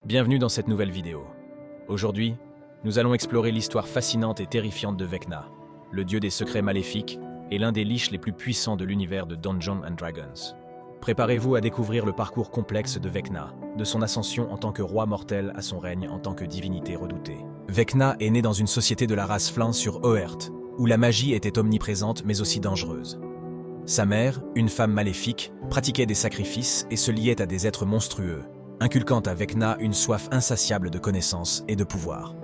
Bienvenue dans cette nouvelle vidéo. Aujourd'hui, nous allons explorer l'histoire fascinante et terrifiante de Vecna, le dieu des secrets maléfiques et l'un des liches les plus puissants de l'univers de Dungeons & Dragons. Préparez-vous à découvrir le parcours complexe de Vecna, de son ascension en tant que roi mortel à son règne en tant que divinité redoutée. Vecna est né dans une société de la race Flan sur Oert, où la magie était omniprésente mais aussi dangereuse. Sa mère, une femme maléfique, pratiquait des sacrifices et se liait à des êtres monstrueux, inculquant à Vecna une soif insatiable de connaissances et de pouvoir.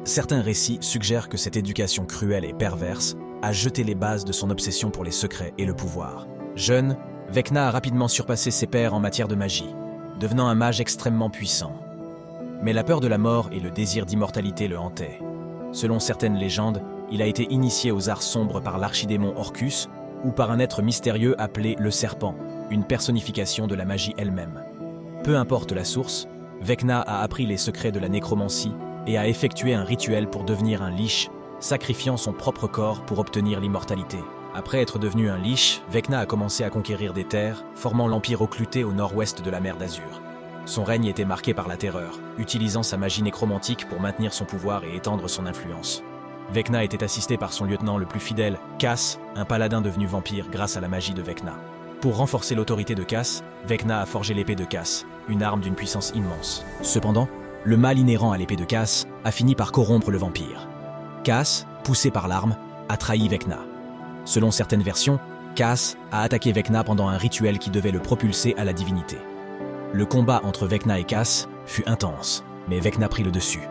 Certains récits suggèrent que cette éducation cruelle et perverse a jeté les bases de son obsession pour les secrets et le pouvoir. Jeune, Vecna a rapidement surpassé ses pairs en matière de magie, devenant un mage extrêmement puissant. Mais la peur de la mort et le désir d'immortalité le hantaient. Selon certaines légendes, il a été initié aux arts sombres par l'archidémon Orcus ou par un être mystérieux appelé le Serpent, une personnification de la magie elle-même. Peu importe la source, Vecna a appris les secrets de la nécromancie et a effectué un rituel pour devenir un lich, sacrifiant son propre corps pour obtenir l'immortalité. Après être devenu un lich, Vecna a commencé à conquérir des terres, formant l'Empire Occluté au nord-ouest de la mer d'Azur. Son règne était marqué par la terreur, utilisant sa magie nécromantique pour maintenir son pouvoir et étendre son influence. Vecna était assisté par son lieutenant le plus fidèle, Cass, un paladin devenu vampire grâce à la magie de Vecna. Pour renforcer l'autorité de Cass, Vecna a forgé l'épée de Cass, une arme d'une puissance immense. Cependant, le mal inhérent à l'épée de Cass a fini par corrompre le vampire. Cass, poussé par l'arme, a trahi Vecna. Selon certaines versions, Cass a attaqué Vecna pendant un rituel qui devait le propulser à la divinité. Le combat entre Vecna et Cass fut intense, mais Vecna prit le dessus.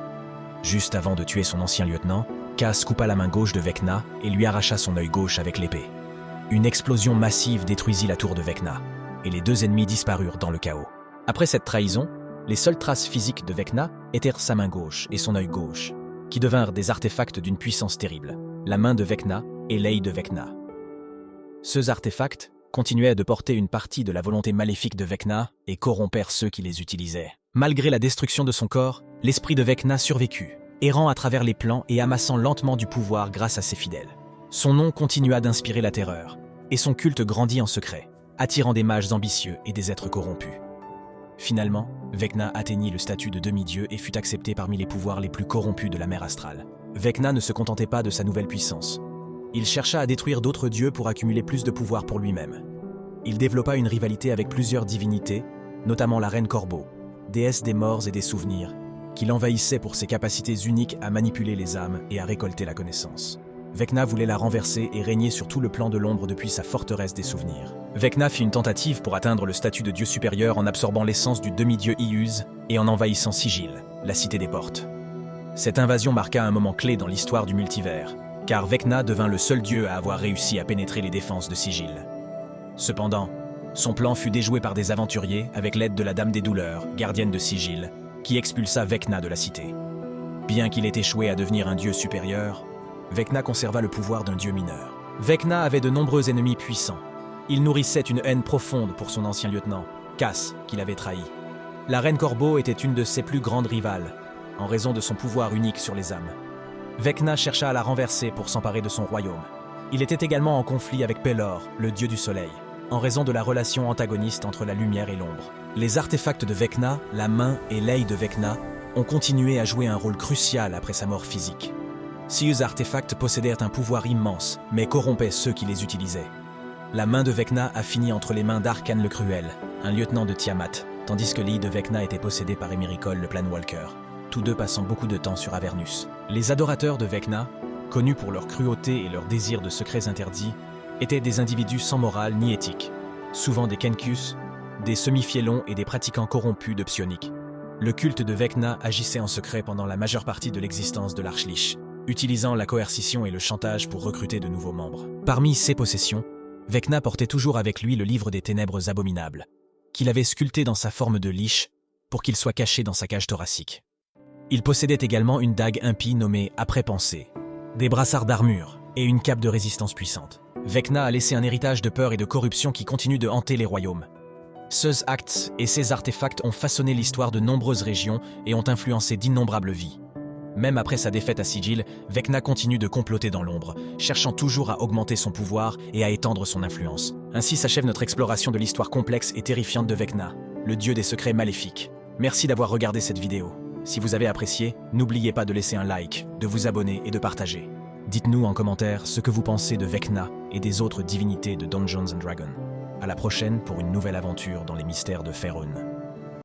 Juste avant de tuer son ancien lieutenant, Cass coupa la main gauche de Vecna et lui arracha son œil gauche avec l'épée. Une explosion massive détruisit la tour de Vecna, et les deux ennemis disparurent dans le chaos. Après cette trahison, les seules traces physiques de Vecna étaient sa main gauche et son œil gauche, qui devinrent des artefacts d'une puissance terrible, la main de Vecna et l'œil de Vecna. Ces artefacts continuaient de porter une partie de la volonté maléfique de Vecna et corrompèrent ceux qui les utilisaient. Malgré la destruction de son corps, l'esprit de Vecna survécut, errant à travers les plans et amassant lentement du pouvoir grâce à ses fidèles. Son nom continua d'inspirer la terreur, et son culte grandit en secret, attirant des mages ambitieux et des êtres corrompus. Finalement, Vecna atteignit le statut de demi-dieu et fut accepté parmi les pouvoirs les plus corrompus de la mer astrale. Vecna ne se contentait pas de sa nouvelle puissance. Il chercha à détruire d'autres dieux pour accumuler plus de pouvoir pour lui-même. Il développa une rivalité avec plusieurs divinités, notamment la reine Corbeau, déesse des morts et des souvenirs, qui l'envahissait pour ses capacités uniques à manipuler les âmes et à récolter la connaissance. Vecna voulait la renverser et régner sur tout le plan de l'ombre depuis sa forteresse des souvenirs. Vecna fit une tentative pour atteindre le statut de dieu supérieur en absorbant l'essence du demi-dieu Iuz et en envahissant Sigil, la cité des portes. Cette invasion marqua un moment clé dans l'histoire du multivers, car Vecna devint le seul dieu à avoir réussi à pénétrer les défenses de Sigil. Cependant, son plan fut déjoué par des aventuriers avec l'aide de la Dame des Douleurs, gardienne de Sigil, qui expulsa Vecna de la cité. Bien qu'il ait échoué à devenir un dieu supérieur, Vecna conserva le pouvoir d'un dieu mineur. Vecna avait de nombreux ennemis puissants. Il nourrissait une haine profonde pour son ancien lieutenant, Cass, qu'il avait trahi. La reine Corbeau était une de ses plus grandes rivales, en raison de son pouvoir unique sur les âmes. Vecna chercha à la renverser pour s'emparer de son royaume. Il était également en conflit avec Pelor, le dieu du soleil, en raison de la relation antagoniste entre la lumière et l'ombre. Les artefacts de Vecna, la main et l'œil de Vecna, ont continué à jouer un rôle crucial après sa mort physique. Ces artefacts possédèrent un pouvoir immense, mais corrompaient ceux qui les utilisaient. La main de Vecna a fini entre les mains d'Arcane le Cruel, un lieutenant de Tiamat, tandis que l'œil de Vecna était possédé par Emericol le Planewalker, tous deux passant beaucoup de temps sur Avernus. Les adorateurs de Vecna, connus pour leur cruauté et leur désir de secrets interdits, étaient des individus sans morale ni éthique, souvent des Kenkus, des semi-fielons et des pratiquants corrompus de psionique. Le culte de Vecna agissait en secret pendant la majeure partie de l'existence de l'Archlich, utilisant la coercition et le chantage pour recruter de nouveaux membres. Parmi ses possessions, Vecna portait toujours avec lui le livre des ténèbres abominables, qu'il avait sculpté dans sa forme de liche pour qu'il soit caché dans sa cage thoracique. Il possédait également une dague impie nommée Après-pensée, des brassards d'armure et une cape de résistance puissante. Vecna a laissé un héritage de peur et de corruption qui continue de hanter les royaumes. Ces actes et ces artefacts ont façonné l'histoire de nombreuses régions et ont influencé d'innombrables vies. Même après sa défaite à Sigil, Vecna continue de comploter dans l'ombre, cherchant toujours à augmenter son pouvoir et à étendre son influence. Ainsi s'achève notre exploration de l'histoire complexe et terrifiante de Vecna, le dieu des secrets maléfiques. Merci d'avoir regardé cette vidéo. Si vous avez apprécié, n'oubliez pas de laisser un like, de vous abonner et de partager. Dites-nous en commentaire ce que vous pensez de Vecna et des autres divinités de Dungeons & Dragons. À la prochaine pour une nouvelle aventure dans les mystères de Faerûn.